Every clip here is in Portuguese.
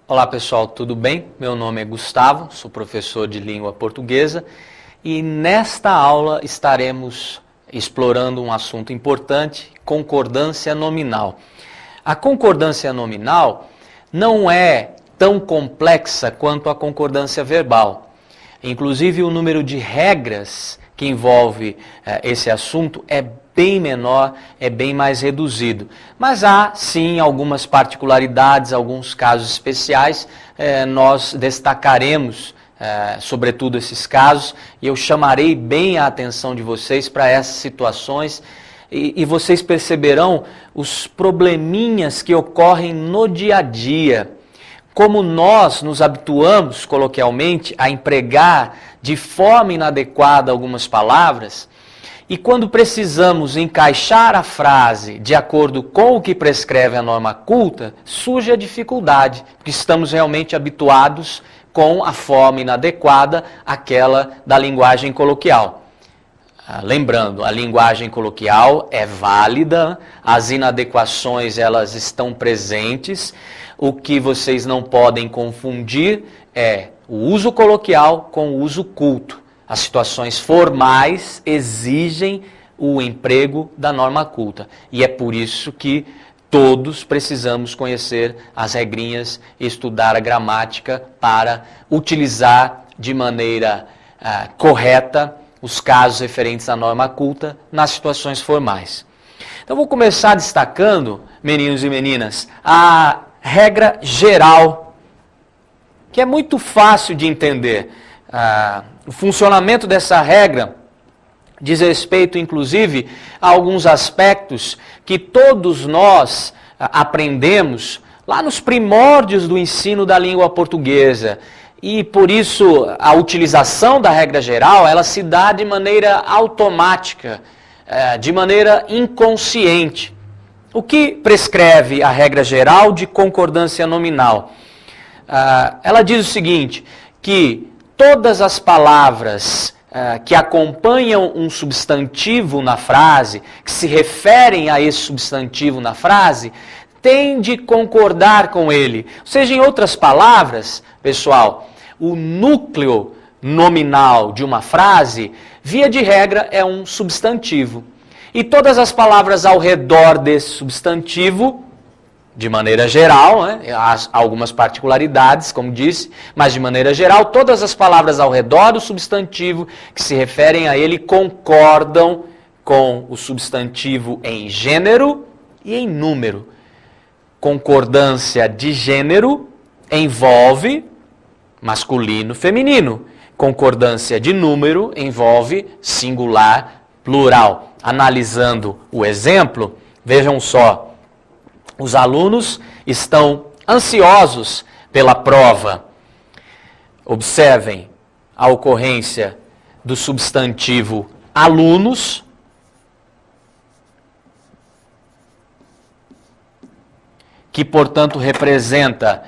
Olá pessoal, tudo bem? Meu nome é Gustavo, sou professor de língua portuguesa e nesta aula estaremos explorando um assunto importante, concordância nominal. A concordância nominal não é tão complexa quanto a concordância verbal. Inclusive o número de regras que envolve esse assunto é bem menor, é bem mais reduzido. Mas há, sim, algumas particularidades, alguns casos especiais, nós destacaremos, sobretudo, esses casos, e eu chamarei bem a atenção de vocês para essas situações, e vocês perceberão os probleminhas que ocorrem no dia a dia, como nós nos habituamos, coloquialmente, a empregar de forma inadequada algumas palavras, e quando precisamos encaixar a frase de acordo com o que prescreve a norma culta, surge a dificuldade, porque estamos realmente habituados com a forma inadequada, aquela da linguagem coloquial. Lembrando, a linguagem coloquial é válida, as inadequações elas estão presentes, o que vocês não podem confundir é o uso coloquial com o uso culto. As situações formais exigem o emprego da norma culta. E é por isso que todos precisamos conhecer as regrinhas e estudar a gramática para utilizar de maneira correta os casos referentes à norma culta nas situações formais. Então vou começar destacando, meninos e meninas, a regra geral, que é muito fácil de entender. O funcionamento dessa regra diz respeito, inclusive, a alguns aspectos que todos nós aprendemos lá nos primórdios do ensino da língua portuguesa. E, por isso, a utilização da regra geral, ela se dá de maneira automática, de maneira inconsciente. O que prescreve a regra geral de concordância nominal? Ela diz o seguinte, que todas as palavras que acompanham um substantivo na frase, que se referem a esse substantivo na frase, têm de concordar com ele. Ou seja, em outras palavras, pessoal, o núcleo nominal de uma frase, via de regra, é um substantivo. E todas as palavras ao redor desse substantivo, de maneira geral, há algumas particularidades, como disse, mas de maneira geral, todas as palavras ao redor do substantivo que se referem a ele concordam com o substantivo em gênero e em número. Concordância de gênero envolve masculino, feminino. Concordância de número envolve singular, plural. Analisando o exemplo, vejam só. Os alunos estão ansiosos pela prova. Observem a ocorrência do substantivo alunos, que, portanto, representa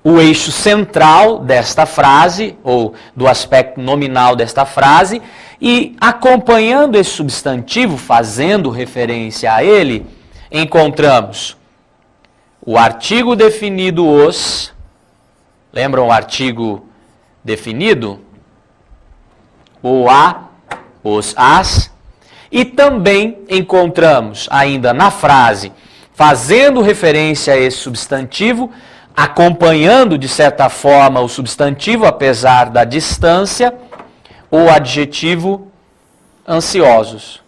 o eixo central desta frase, ou do aspecto nominal desta frase, e acompanhando esse substantivo, fazendo referência a ele, encontramos o artigo definido os, lembram o artigo definido? O a, os, as, e também encontramos ainda na frase, fazendo referência a esse substantivo, acompanhando de certa forma o substantivo, apesar da distância, o adjetivo ansiosos.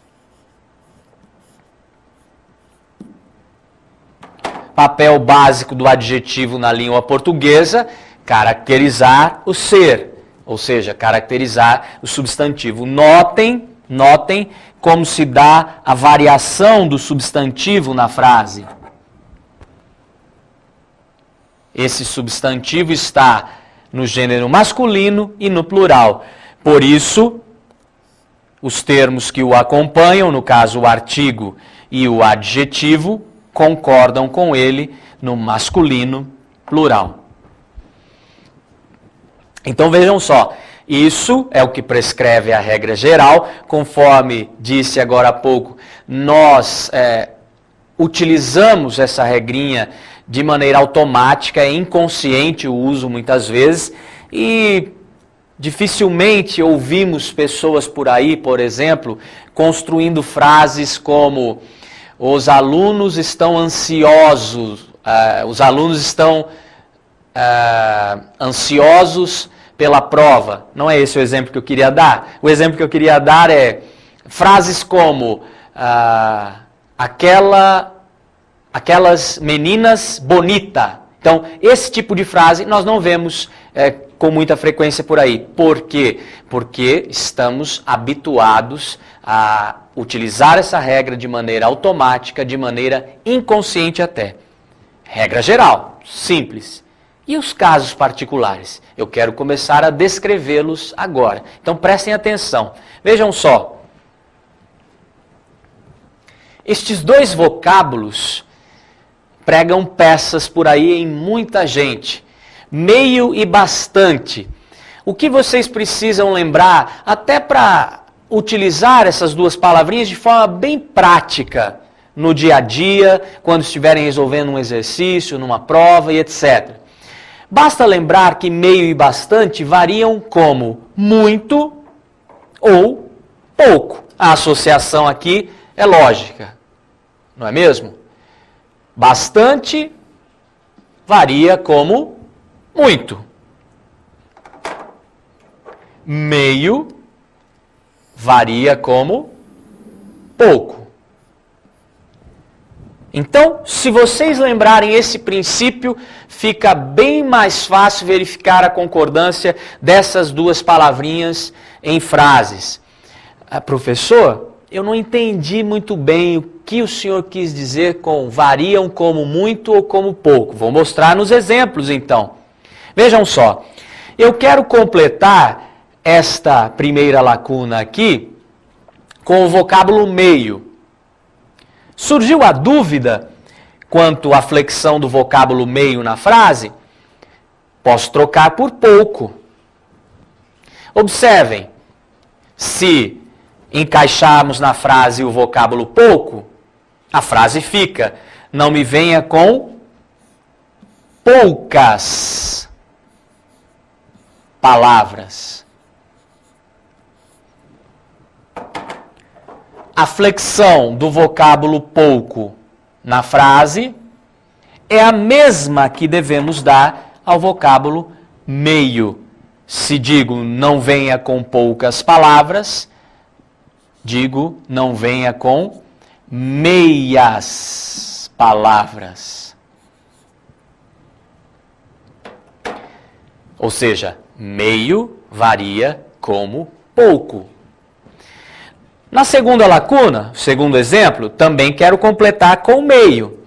Papel básico do adjetivo na língua portuguesa, caracterizar o ser, ou seja, caracterizar o substantivo. Notem como se dá a variação do substantivo na frase. Esse substantivo está no gênero masculino e no plural. Por isso, os termos que o acompanham, no caso o artigo e o adjetivo, concordam com ele no masculino plural. Então vejam só, isso é o que prescreve a regra geral, conforme disse agora há pouco, nós utilizamos essa regrinha de maneira automática, é inconsciente o uso muitas vezes, e dificilmente ouvimos pessoas por aí, por exemplo, construindo frases como: os alunos estão ansiosos, ansiosos pela prova. Não é esse o exemplo que eu queria dar. O exemplo que eu queria dar é frases como: aquelas meninas bonita. Então, esse tipo de frase nós não vemos com muita frequência por aí. Por quê? Porque estamos habituados a utilizar essa regra de maneira automática, de maneira inconsciente até. Regra geral, simples. E os casos particulares? Eu quero começar a descrevê-los agora. Então prestem atenção. Vejam só. Estes dois vocábulos pregam peças por aí em muita gente. Meio e bastante. O que vocês precisam lembrar, até para utilizar essas duas palavrinhas de forma bem prática, no dia a dia, quando estiverem resolvendo um exercício, numa prova e etc. Basta lembrar que meio e bastante variam como muito ou pouco. A associação aqui é lógica, não é mesmo? Bastante varia como muito. Meio varia como pouco. Então, se vocês lembrarem esse princípio, fica bem mais fácil verificar a concordância dessas duas palavrinhas em frases. Professor, eu não entendi muito bem o que o senhor quis dizer com variam como muito ou como pouco. Vou mostrar nos exemplos, então. Vejam só, eu quero completar esta primeira lacuna aqui com o vocábulo meio. Surgiu a dúvida quanto à flexão do vocábulo meio na frase? Posso trocar por pouco. Observem, se encaixarmos na frase o vocábulo pouco, a frase fica: não me venha com poucas palavras. A flexão do vocábulo pouco na frase é a mesma que devemos dar ao vocábulo meio. Se digo não venha com poucas palavras, digo não venha com meias palavras. Ou seja, meio varia como pouco. Na segunda lacuna, segundo exemplo, também quero completar com meio.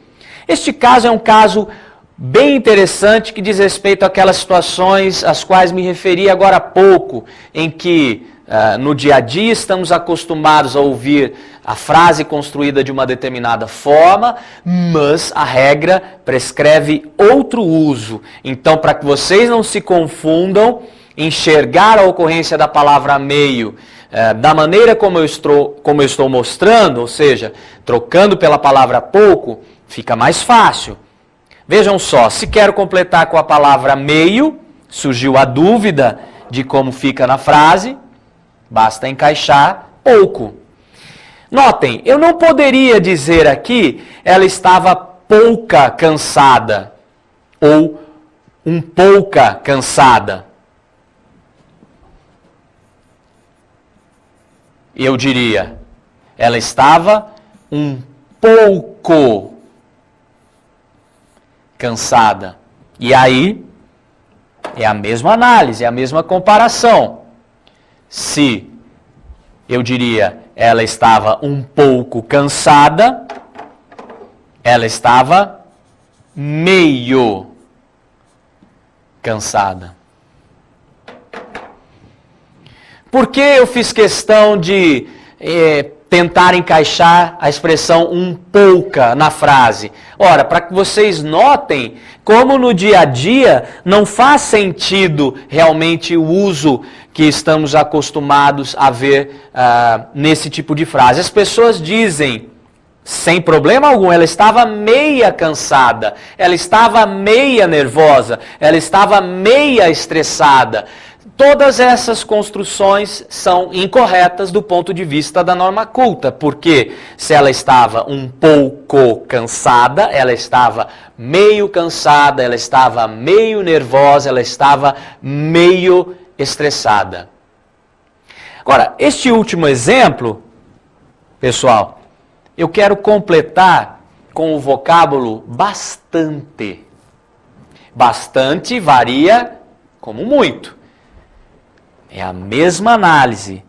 Este caso é um caso bem interessante que diz respeito àquelas situações às quais me referi agora há pouco, em que no dia a dia estamos acostumados a ouvir a frase construída de uma determinada forma, mas a regra prescreve outro uso. Então, para que vocês não se confundam, enxergar a ocorrência da palavra meio da maneira como eu estou mostrando, ou seja, trocando pela palavra pouco, fica mais fácil. Vejam só, se quero completar com a palavra meio, surgiu a dúvida de como fica na frase, basta encaixar pouco. Notem, eu não poderia dizer aqui, ela estava pouca cansada, ou um pouca cansada. Eu diria, ela estava um pouco cansada. E aí, é a mesma análise, é a mesma comparação. Se eu diria, ela estava um pouco cansada, ela estava meio cansada. Por que eu fiz questão de tentar encaixar a expressão um pouca na frase? Ora, para que vocês notem como no dia a dia não faz sentido realmente o uso que estamos acostumados a ver nesse tipo de frase. As pessoas dizem sem problema algum, ela estava meia cansada, ela estava meia nervosa, ela estava meia estressada. Todas essas construções são incorretas do ponto de vista da norma culta, porque se ela estava um pouco cansada, ela estava meio cansada, ela estava meio nervosa, ela estava meio estressada. Agora, este último exemplo, pessoal, eu quero completar com o vocábulo bastante. Bastante varia como muito. É a mesma análise.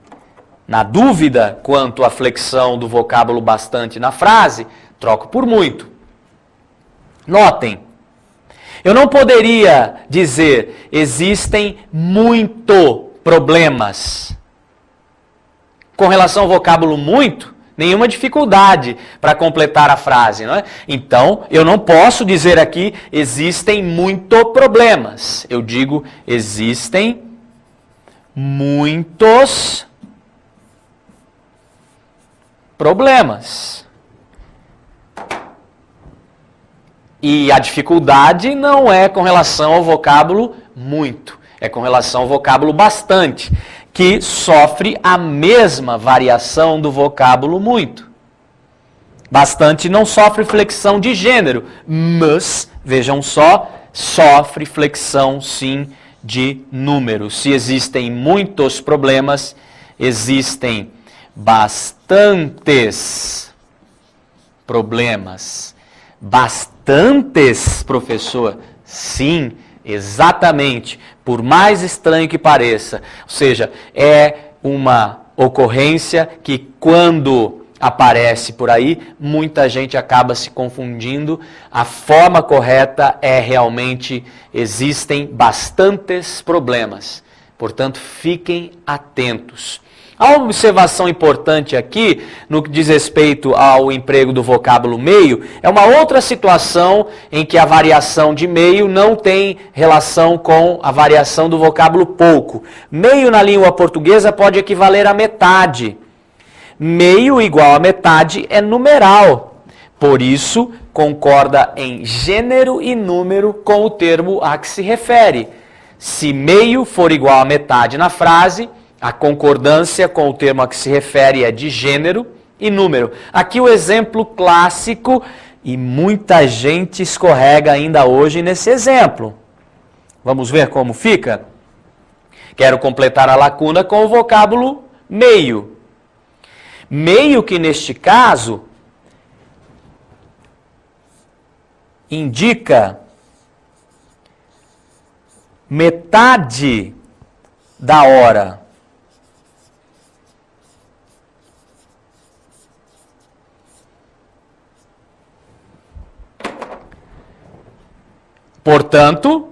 Na dúvida quanto à flexão do vocábulo bastante na frase, troco por muito. Notem, eu não poderia dizer existem muito problemas. Com relação ao vocábulo muito, nenhuma dificuldade para completar a frase, não é? Então, eu não posso dizer aqui existem muito problemas. Eu digo existem muitos problemas. E a dificuldade não é com relação ao vocábulo muito, é com relação ao vocábulo bastante, que sofre a mesma variação do vocábulo muito. Bastante não sofre flexão de gênero, mas, vejam só, sofre flexão sim de número. Se existem muitos problemas, existem bastantes problemas. Bastantes, professor? Sim, exatamente. Por mais estranho que pareça. Ou seja, é uma ocorrência que quando aparece por aí, muita gente acaba se confundindo. A forma correta é realmente, existem bastantes problemas. Portanto, fiquem atentos. A observação importante aqui, no que diz respeito ao emprego do vocábulo meio, é uma outra situação em que a variação de meio não tem relação com a variação do vocábulo pouco. Meio na língua portuguesa pode equivaler a metade. Meio igual a metade é numeral. Por isso, concorda em gênero e número com o termo a que se refere. Se meio for igual a metade na frase, a concordância com o termo a que se refere é de gênero e número. Aqui o exemplo clássico, e muita gente escorrega ainda hoje nesse exemplo. Vamos ver como fica? Quero completar a lacuna com o vocábulo meio. Meio que neste caso indica metade da hora. Portanto,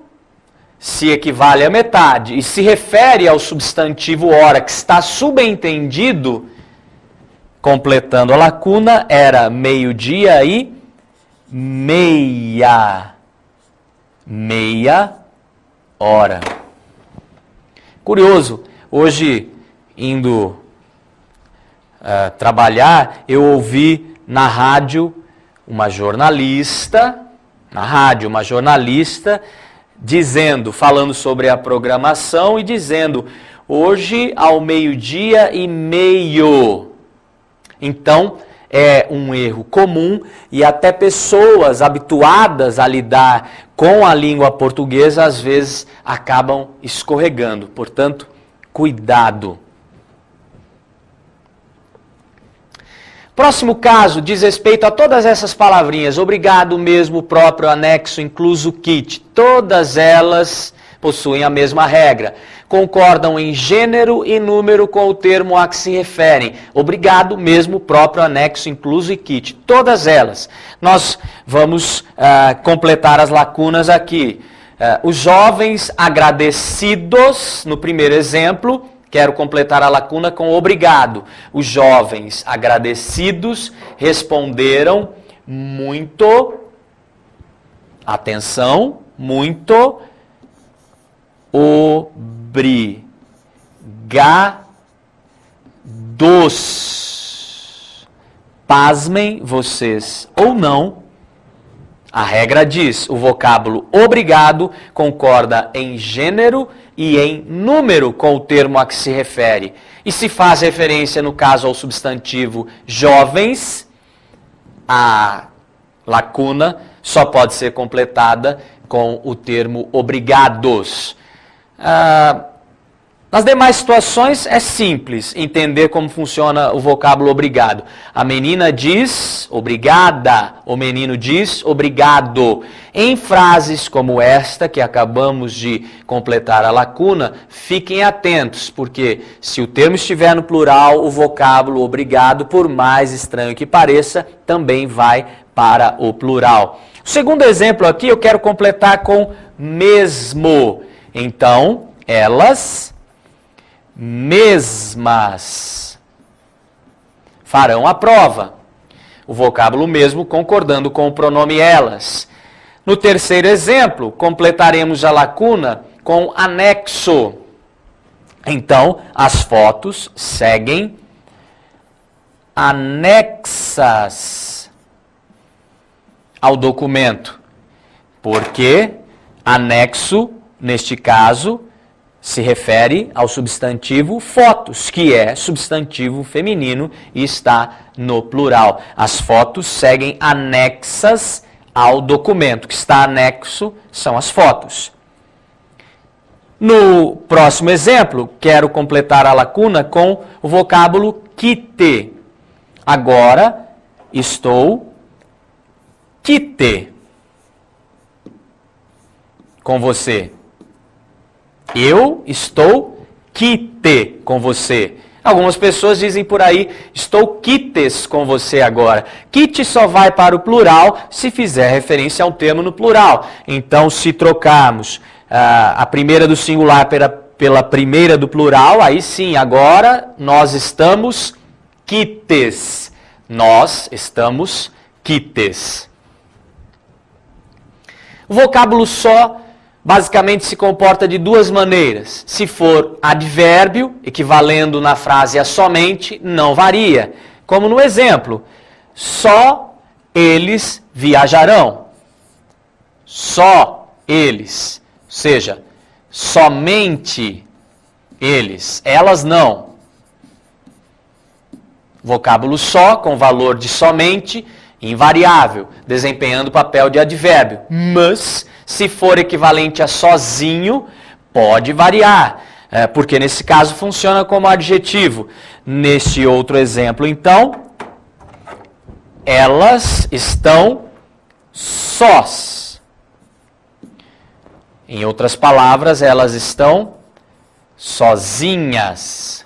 se equivale a metade e se refere ao substantivo hora que está subentendido, completando a lacuna, era meio-dia e meia hora. Curioso, hoje, indo trabalhar, eu ouvi na rádio uma jornalista, dizendo, falando sobre a programação e dizendo, hoje ao meio-dia e meio. Então, é um erro comum e até pessoas habituadas a lidar com a língua portuguesa, às vezes, acabam escorregando. Portanto, cuidado. Próximo caso diz respeito a todas essas palavrinhas. Obrigado mesmo, próprio, anexo, incluso, kit. Todas elas possuem a mesma regra. Concordam em gênero e número com o termo a que se referem. Obrigado mesmo, próprio, anexo, incluso e kit. Todas elas. Nós vamos completar as lacunas aqui. Os jovens agradecidos, no primeiro exemplo, quero completar a lacuna com obrigado. Os jovens agradecidos responderam muito, atenção, muito obrigados pasmem vocês ou não, a regra diz, o vocábulo obrigado concorda em gênero e em número com o termo a que se refere. E se faz referência, no caso, ao substantivo jovens, a lacuna só pode ser completada com o termo obrigados. Nas demais situações é simples entender como funciona o vocábulo obrigado. A menina diz obrigada, o menino diz obrigado. Em frases como esta, que acabamos de completar a lacuna, fiquem atentos, porque se o termo estiver no plural, o vocábulo obrigado, por mais estranho que pareça, também vai para o plural. O segundo exemplo aqui eu quero completar com mesmo. Então, elas mesmas farão a prova. O vocábulo mesmo concordando com o pronome elas. No terceiro exemplo, completaremos a lacuna com anexo. Então, as fotos seguem anexas ao documento. Porque anexo, neste caso, se refere ao substantivo fotos, que é substantivo feminino e está no plural. As fotos seguem anexas ao documento. O que está anexo são as fotos. No próximo exemplo, quero completar a lacuna com o vocábulo quite. Agora, estou quite com você. Eu estou quite com você. Algumas pessoas dizem por aí, estou quites com você agora. Quite só vai para o plural se fizer referência a um termo no plural. Então, se trocarmos a primeira do singular pela primeira do plural, aí sim, agora nós estamos quites. Nós estamos quites. O vocábulo só basicamente se comporta de duas maneiras. Se for advérbio, equivalendo na frase a somente, não varia. Como no exemplo, só eles viajarão. Só eles. Ou seja, somente eles. Elas não. Vocábulo só, com valor de somente, invariável, desempenhando o papel de advérbio. Mas, se for equivalente a sozinho, pode variar, porque nesse caso funciona como adjetivo. Neste outro exemplo, então, elas estão sós. Em outras palavras, elas estão sozinhas.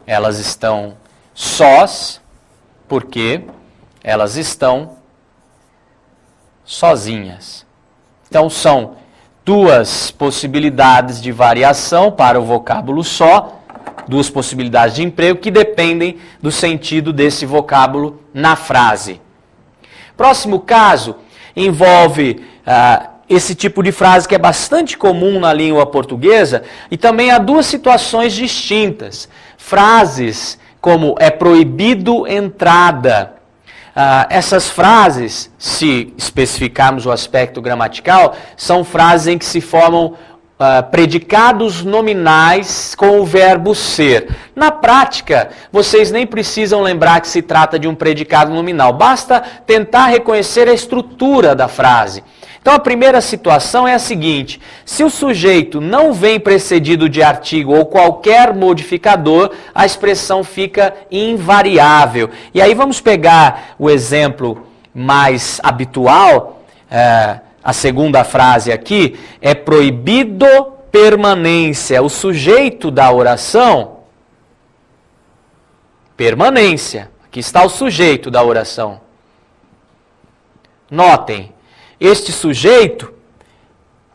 Elas estão sós, porque elas estão sozinhas. Então, são duas possibilidades de variação para o vocábulo só, duas possibilidades de emprego que dependem do sentido desse vocábulo na frase. Próximo caso envolve esse tipo de frase que é bastante comum na língua portuguesa e também há duas situações distintas. Frases como é proibido entrada. Essas frases, se especificarmos o aspecto gramatical, são frases em que se formam predicados nominais com o verbo ser. Na prática, vocês nem precisam lembrar que se trata de um predicado nominal. Basta tentar reconhecer a estrutura da frase. Então, a primeira situação é a seguinte: se o sujeito não vem precedido de artigo ou qualquer modificador, a expressão fica invariável. E aí vamos pegar o exemplo mais habitual, a segunda frase aqui, é proibido permanência. O sujeito da oração, permanência. Aqui está o sujeito da oração. Notem. Este sujeito,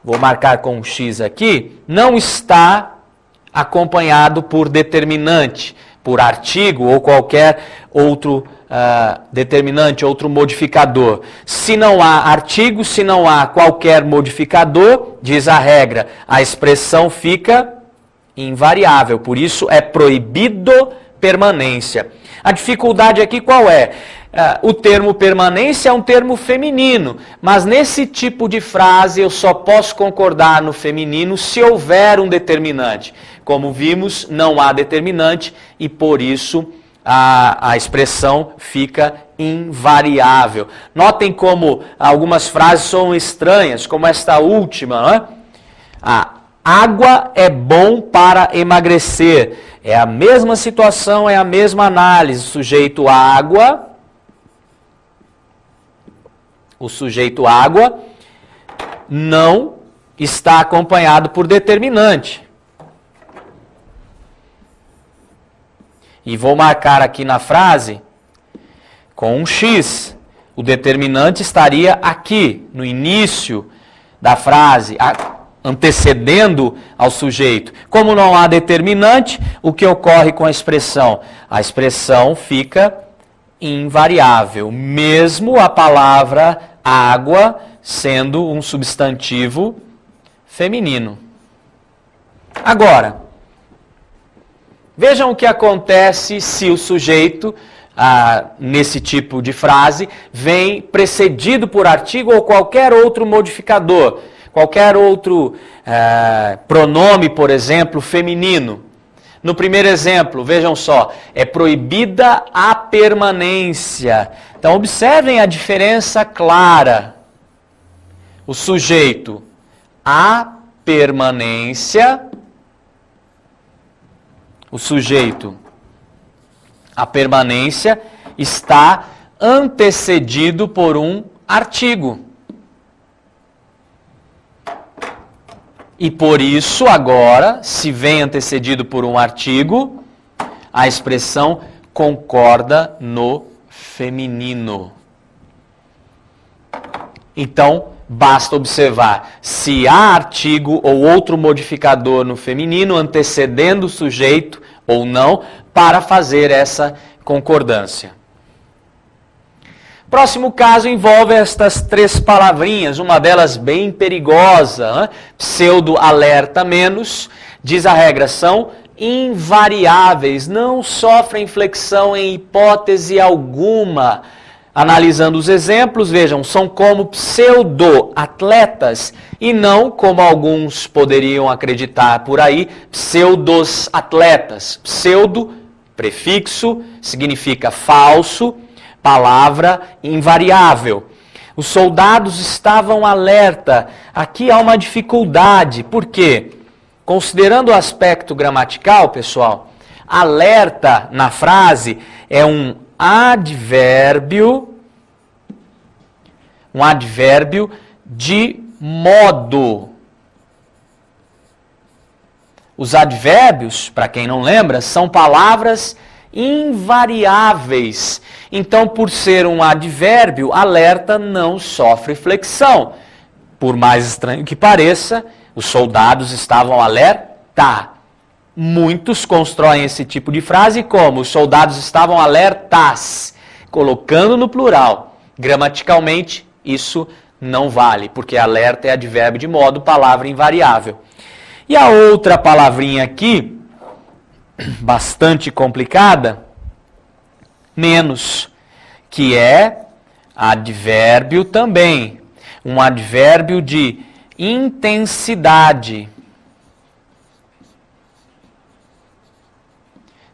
vou marcar com um X aqui, não está acompanhado por determinante, por artigo ou qualquer outro determinante, outro modificador. Se não há artigo, se não há qualquer modificador, diz a regra, a expressão fica invariável. Por isso é proibido permanência. A dificuldade aqui qual é? O termo permanência é um termo feminino, mas nesse tipo de frase eu só posso concordar no feminino se houver um determinante. Como vimos, não há determinante e por isso a expressão fica invariável. Notem como algumas frases são estranhas, como esta última, não é? A água é bom para emagrecer. É a mesma situação, é a mesma análise. Sujeito água. O sujeito água não está acompanhado por determinante. E vou marcar aqui na frase com um X. O determinante estaria aqui, no início da frase, antecedendo ao sujeito. Como não há determinante, o que ocorre com a expressão? A expressão fica invariável, mesmo a palavra água sendo um substantivo feminino. Agora, vejam o que acontece se o sujeito, nesse tipo de frase, vem precedido por artigo ou qualquer outro modificador, qualquer outro pronome, por exemplo, feminino. No primeiro exemplo, vejam só, é proibida a permanência. Então, observem a diferença clara. O sujeito, a permanência. O sujeito, a permanência, está antecedido por um artigo. E por isso, agora, se vem antecedido por um artigo, a expressão concorda no feminino. Então, basta observar se há artigo ou outro modificador no feminino antecedendo o sujeito ou não para fazer essa concordância. Próximo caso envolve estas três palavrinhas, uma delas bem perigosa, né? Pseudo alerta menos, diz a regra, são invariáveis, não sofrem flexão em hipótese alguma. Analisando os exemplos, vejam, são como pseudo-atletas e não, como alguns poderiam acreditar por aí, pseudos-atletas. Pseudo, prefixo, significa falso, palavra invariável. Os soldados estavam alerta. Aqui há uma dificuldade. Por quê? Considerando o aspecto gramatical, pessoal, alerta na frase é um advérbio de modo. Os advérbios, para quem não lembra, são palavras invariáveis. Então, por ser um advérbio, alerta não sofre flexão. Por mais estranho que pareça, os soldados estavam alerta. Muitos constroem esse tipo de frase como os soldados estavam alertas, colocando no plural. Gramaticalmente, isso não vale, porque alerta é advérbio de modo, palavra invariável. E a outra palavrinha aqui, bastante complicada, menos, que é advérbio também, um advérbio de intensidade.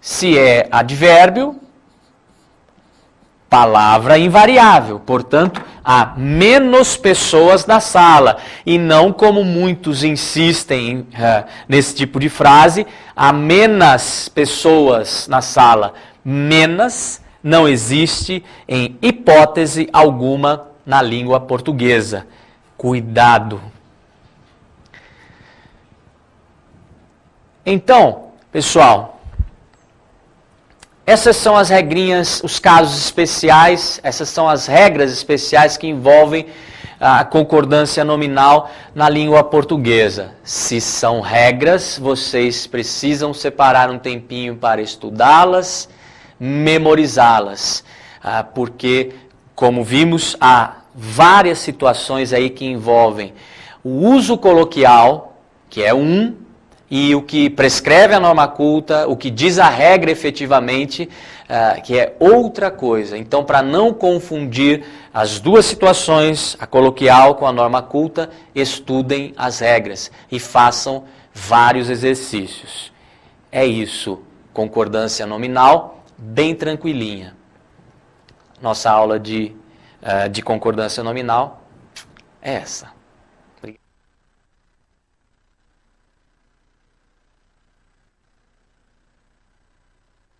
Se é advérbio, palavra invariável, portanto, há menos pessoas na sala. E não como muitos insistem nesse tipo de frase, há menos pessoas na sala. Menos não existe em hipótese alguma na língua portuguesa. Cuidado! Então, pessoal, essas são as regrinhas, os casos especiais, essas são as regras especiais que envolvem a concordância nominal na língua portuguesa. Se são regras, vocês precisam separar um tempinho para estudá-las, memorizá-las, porque, como vimos, há várias situações aí que envolvem o uso coloquial, que é e o que prescreve a norma culta, o que diz a regra efetivamente, que é outra coisa. Então, para não confundir as duas situações, a coloquial com a norma culta, estudem as regras e façam vários exercícios. É isso, concordância nominal, bem tranquilinha. Nossa aula de concordância nominal é essa.